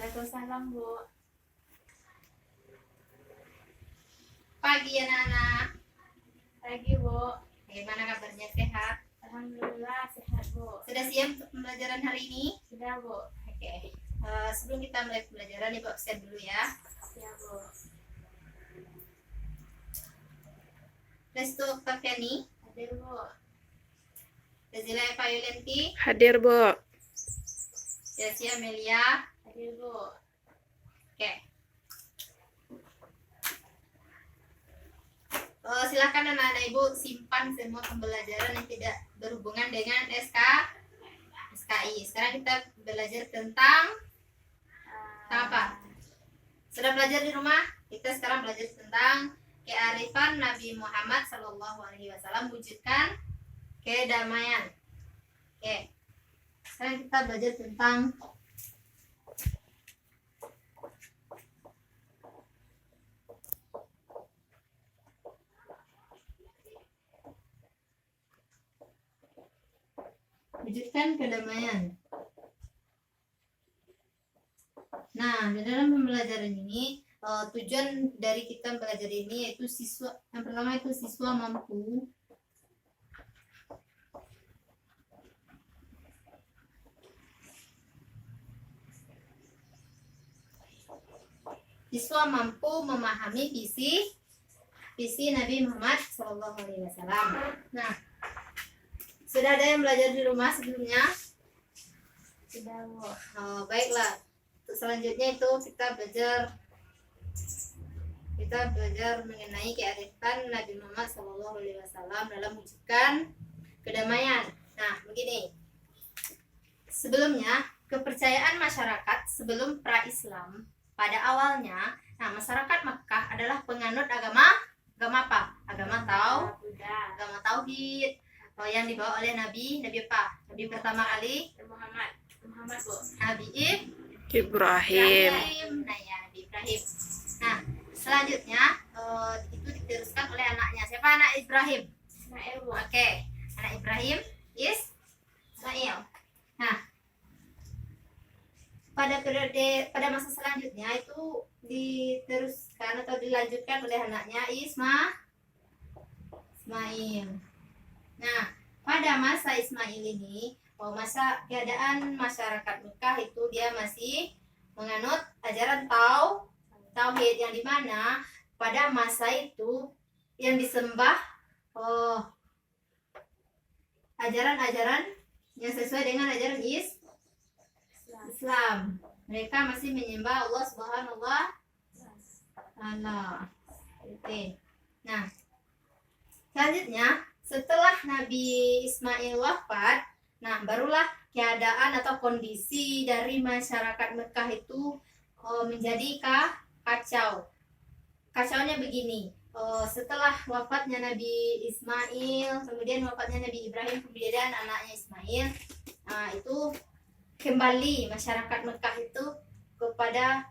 Waalaikumsalam, Bu. Pagi anak-anak. Pagi, Bu. Bagaimana kabarnya, sehat? Alhamdulillah sehat, Bu. Sudah siap untuk pembelajaran hari ini? Sudah, Bu. Oke. Sebelum kita mulai pembelajaran, Ibu absen dulu ya. Ya, Bu. Restu Oktaviani, Hadir, Bu. Rezila Eva Yulianti, Hadir, Bu. Delsia Amelia. Hadir, Bu. Oke. Silakan anak-anak Ibu simpan semua pembelajaran yang tidak berhubungan dengan SKI. Sekarang kita belajar tentang apa? Sudah belajar di rumah? Kita sekarang belajar tentang kearifan Nabi Muhammad SAW wujudkan kedamaian. Oke. Sekarang kita belajar tentang wujudkan kedamaian. Nah, di dalam pembelajaran ini tujuan dari kita belajar ini yaitu yang pertama itu siswa mampu memahami visi Nabi Muhammad SAW. Nah, sudah ada yang belajar di rumah sebelumnya? Sudah, Bu. Baiklah. Untuk selanjutnya itu kita belajar mengenai kearifan Nabi Muhammad SAW dalam mewujudkan kedamaian. Nah, begini. Sebelumnya, kepercayaan masyarakat sebelum pra-Islam pada awalnya, masyarakat Makkah adalah penganut agama apa? Agama Buddha. agama tauhid. Yang dibawa oleh Nabi apa? Nabi pertama kali Muhammad, Bu. Nabi Ibrahim. Nah ya, Nabi Ibrahim. Nah, selanjutnya itu diteruskan oleh anaknya. Siapa anak Ibrahim? Ismail, Bu. Oke, anak Ibrahim Ismail. Nah, pada masa selanjutnya itu diteruskan atau dilanjutkan oleh anaknya Ismail. Nah, pada masa Ismail ini, masa keadaan masyarakat Mekah itu dia masih menganut ajaran tauhid, yang dimana pada masa itu yang disembah ajaran-ajaran yang sesuai dengan ajaran Islam. Mereka masih menyembah Allah Subhanahu wa Ta'ala. Oke. Nah, selanjutnya setelah Nabi Ismail wafat, barulah keadaan atau kondisi dari masyarakat Mekah itu menjadi kacau. Kacaunya begini. Setelah wafatnya Nabi Ismail, kemudian wafatnya Nabi Ibrahim, kemudian anaknya Ismail, itu kembali masyarakat Mekah itu kepada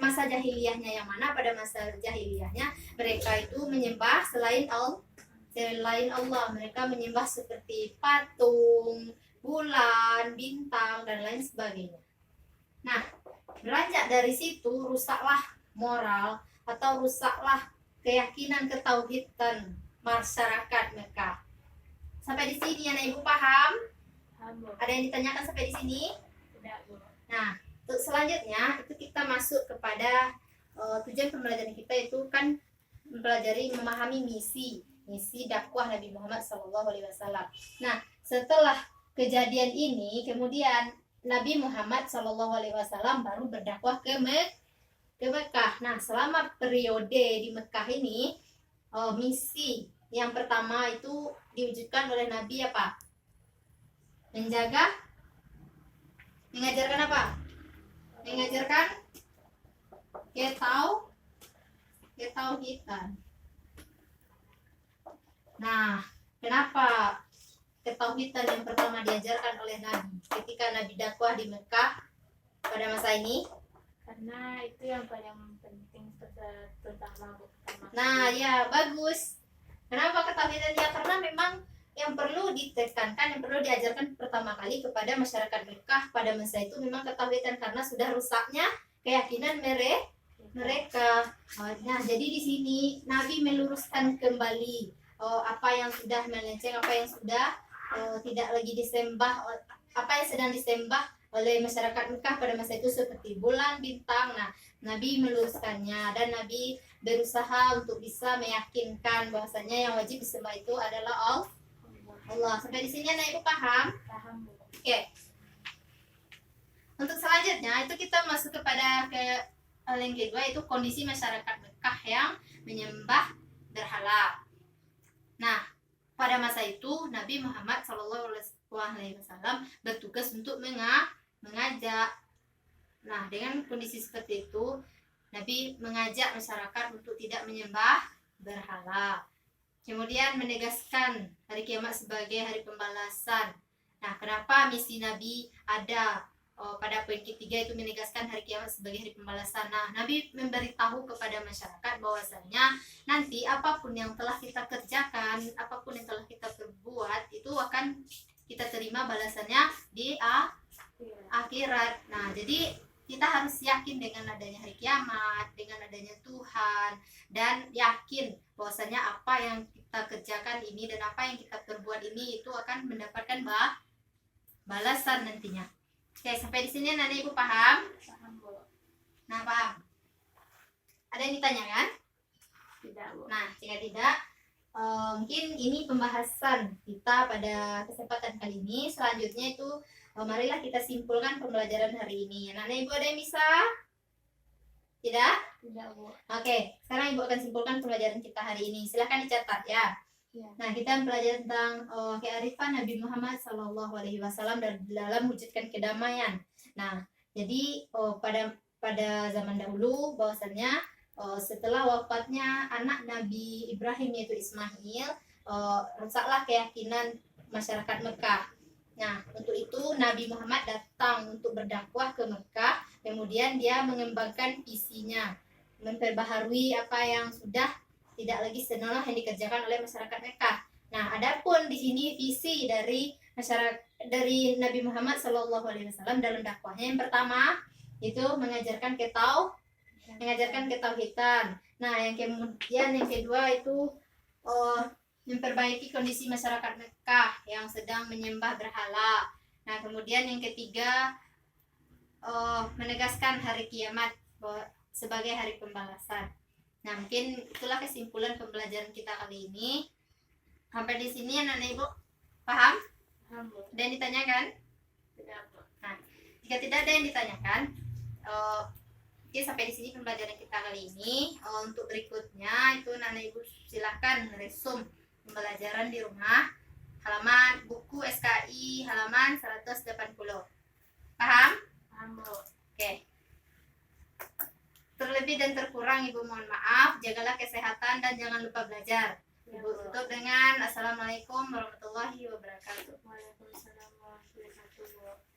masa jahiliyahnya, yang mana pada masa jahiliyahnya mereka itu menyembah selain Allah. Mereka menyembah seperti patung, bulan, bintang, dan lain sebagainya. Nah, beranjak dari situ rusaklah moral atau rusaklah keyakinan ketauhidan masyarakat Mekah. Sampai di sini anak ibu paham? Paham, Bu. Ada yang ditanyakan sampai di sini? Sudah, Bu. Nah, untuk selanjutnya itu kita masuk kepada tujuan pembelajaran kita itu kan mempelajari memahami misi dakwah Nabi Muhammad SAW. Nah, setelah kejadian ini kemudian Nabi Muhammad SAW baru berdakwah ke Mekah. Nah, selama periode di Mekah ini misi yang pertama itu diwujudkan oleh Nabi apa? Mengajarkan apa? Mengajarkan ketauhidan. Nah, kenapa ketauhidan yang pertama diajarkan oleh Nabi ketika Nabi dakwah di Mekah pada masa ini? Karena itu yang paling penting pertama, Bu. Nah, ya bagus. Kenapa ketauhidan? Ya karena memang yang perlu ditekankan, yang perlu diajarkan pertama kali kepada masyarakat Mekah pada masa itu memang ketauhidan, karena sudah rusaknya keyakinan mereka. Nah, jadi di sini Nabi meluruskan kembali apa yang sudah melenceng, apa yang sudah tidak lagi disembah, apa yang sedang disembah oleh masyarakat Mekah pada masa itu seperti bulan, bintang. Nah, Nabi meluruskannya dan Nabi berusaha untuk bisa meyakinkan bahwasanya yang wajib disembah itu adalah Allah. Sampai di sini anak ibu paham? Paham Bu. Oke. Untuk selanjutnya itu kita masuk kepada hal yang kedua, itu kondisi masyarakat Mekah yang menyembah berhala. Nah, pada masa itu Nabi Muhammad SAW bertugas untuk mengajak. Nah, dengan kondisi seperti itu Nabi mengajak masyarakat untuk tidak menyembah berhala. Kemudian menegaskan hari kiamat sebagai hari pembalasan. Nah, kenapa misi Nabi ada? Pada poin ketiga itu menegaskan hari kiamat sebagai hari pembalasan. Nah, Nabi memberitahu kepada masyarakat bahwasanya nanti apapun yang telah kita kerjakan, apapun yang telah kita perbuat, itu akan kita terima balasannya di akhirat. Nah, jadi kita harus yakin dengan adanya hari kiamat, dengan adanya Tuhan, dan yakin bahwasanya apa yang kita kerjakan ini dan apa yang kita perbuat ini itu akan mendapatkan balasan nantinya. Oke, sampai di sini Nana Ibu paham? Paham Bu. Nah, paham. Ada yang ditanyakan? Tidak Bu. Nah, jika tidak, mungkin ini pembahasan kita pada kesempatan kali ini. Selanjutnya itu marilah kita simpulkan pembelajaran hari ini. Nana Ibu ada yang bisa? Tidak? Tidak Bu. Oke, sekarang Ibu akan simpulkan pembelajaran kita hari ini. Silahkan dicatat ya. Ya. Nah, kita belajar tentang kearifan Nabi Muhammad SAW dalam mewujudkan kedamaian. Nah, jadi pada zaman dahulu bahwasannya setelah wafatnya anak Nabi Ibrahim yaitu Ismail, rusaklah keyakinan masyarakat Mekah. Nah, untuk itu Nabi Muhammad datang untuk berdakwah ke Mekah, kemudian dia mengembangkan visinya, memperbaharui apa yang sudah tidak lagi senonoh yang dikerjakan oleh masyarakat Mekah. Nah, adapun di sini visi dari Nabi Muhammad SAW dalam dakwahnya, yang pertama itu mengajarkan ketauhidan. Nah, yang kemudian yang kedua itu memperbaiki kondisi masyarakat Mekah yang sedang menyembah berhala. Nah, kemudian yang ketiga menegaskan hari kiamat sebagai hari pembalasan. Nah, mungkin itulah kesimpulan pembelajaran kita kali ini. Sampai di sini anak-anak Ibu paham? Paham Bu. Ada yang ditanyakan? Tidak Bu. Nah, jika tidak ada yang ditanyakan, oke, sampai di sini pembelajaran kita kali ini. Untuk berikutnya itu anak-anak Ibu silahkan resum pembelajaran di rumah, halaman buku SKI halaman 180. Paham? Paham Bu. Oke. Terlebih dan terkurang Ibu mohon maaf. Jagalah kesehatan dan jangan lupa belajar. Ya, Ibu Bu. tutup dengan Assalamualaikum warahmatullahi wabarakatuh. Waalaikumsalam warahmatullahi wabarakatuh Bu.